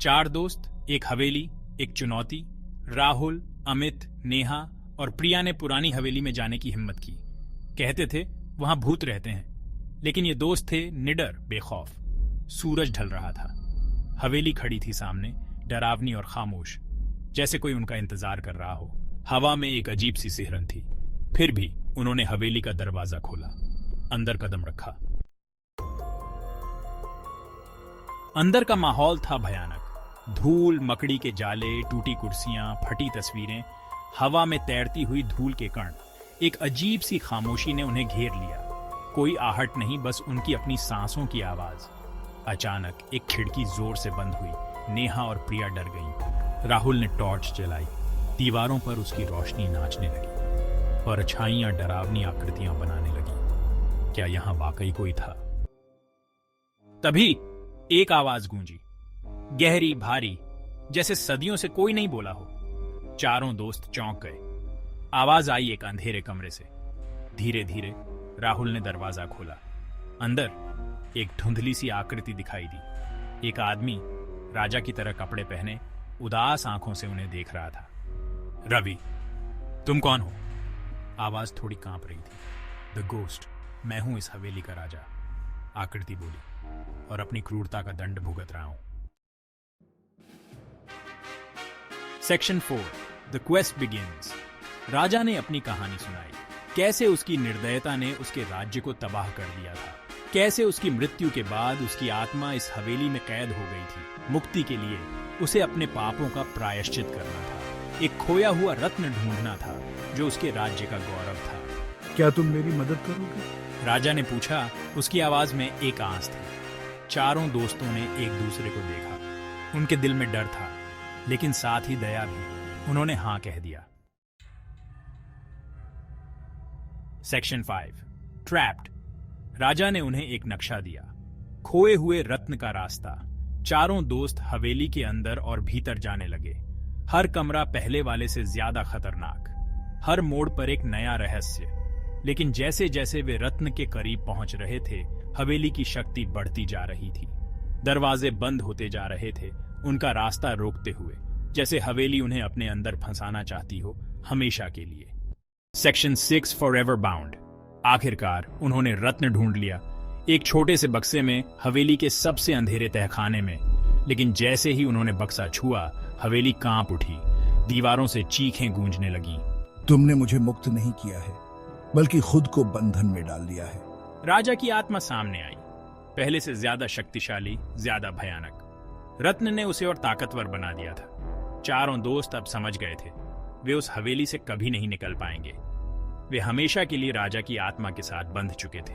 4 दोस्त, एक हवेली, एक चुनौती। राहुल, अमित, नेहा और प्रिया ने पुरानी हवेली में जाने की हिम्मत की। कहते थे वहां भूत रहते हैं, लेकिन ये दोस्त थे निडर, बेखौफ। सूरज ढल रहा था। हवेली खड़ी थी सामने, डरावनी और खामोश, जैसे कोई उनका इंतजार कर रहा हो। हवा में एक अजीब सी सिहरन थी। फिर भी उन्होंने हवेली का दरवाजा खोला, अंदर कदम रखा। अंदर का माहौल था भयानक। धूल, मकड़ी के जाले, टूटी कुर्सियां, फटी तस्वीरें, हवा में तैरती हुई धूल के कण। एक अजीब सी खामोशी ने उन्हें घेर लिया। कोई आहट नहीं, बस उनकी अपनी सांसों की आवाज। अचानक एक खिड़की जोर से बंद हुई। नेहा और प्रिया डर गईं। राहुल ने टॉर्च जलाई। दीवारों पर उसकी रोशनी नाचने लगी, परछाइयां डरावनी आकृतियां बनाने लगी। क्या यहां वाकई कोई था? तभी एक आवाज गूंजी, गहरी, भारी, जैसे सदियों से कोई नहीं बोला हो। चारों दोस्त चौंक गए। आवाज आई एक अंधेरे कमरे से। धीरे धीरे राहुल ने दरवाजा खोला। अंदर एक धुंधली सी आकृति दिखाई दी। एक आदमी, राजा की तरह कपड़े पहने, उदास आंखों से उन्हें देख रहा था। रवि, तुम कौन हो? आवाज थोड़ी कांप रही थी। द गोस्ट, मैं हूं इस हवेली का राजा, आकृति बोली, और अपनी क्रूरता का दंड भुगत रहा हूं। Section 4, the quest begins. राजा ने अपनी कहानी सुनाई। कैसे उसकी निर्दयता ने उसके राज्य को तबाह कर दिया था। कैसे उसकी मृत्यु के बाद उसकी आत्मा इस हवेली में कैद हो गई थी। मुक्ति के लिए उसे अपने पापों का प्रायश्चित करना था। एक खोया हुआ रत्न ढूंढना था जो उसके राज्य का गौरव था। क्या तुम मेरी मदद करोगे? राजा ने पूछा। उसकी आवाज में एक आस थी। चारों दोस्तों ने एक दूसरे को देखा। उनके दिल में डर था, लेकिन साथ ही दया भी। उन्होंने हां कह दिया। Section 5, trapped. राजा ने उन्हें एक नक्शा दिया, खोए हुए रत्न का रास्ता। चारों दोस्त हवेली के अंदर और भीतर जाने लगे। हर कमरा पहले वाले से ज्यादा खतरनाक, हर मोड़ पर एक नया रहस्य। लेकिन जैसे जैसे वे रत्न के करीब पहुंच रहे थे, हवेली की शक्ति बढ़ती जा रही थी। दरवाजे बंद होते जा रहे थे, उनका रास्ता रोकते हुए, जैसे हवेली उन्हें अपने अंदर फंसाना चाहती हो, हमेशा के लिए। Section 6, forever bound. आखिरकार उन्होंने रत्न ढूंढ लिया, एक छोटे से बक्से में, हवेली के सबसे अंधेरे तहखाने में। लेकिन जैसे ही उन्होंने बक्सा छुआ, हवेली कांप उठी। दीवारों से चीखें गूंजने लगीं। तुमने मुझे मुक्त नहीं किया है, बल्कि खुद को बंधन में डाल दिया है। राजा की आत्मा सामने आई, पहले से ज्यादा शक्तिशाली, ज्यादा भयानक। रत्न ने उसे और ताकतवर बना दिया था। चारों दोस्त अब समझ गए थे, वे उस हवेली से कभी नहीं निकल पाएंगे। वे हमेशा के लिए राजा की आत्मा के साथ बंध चुके थे।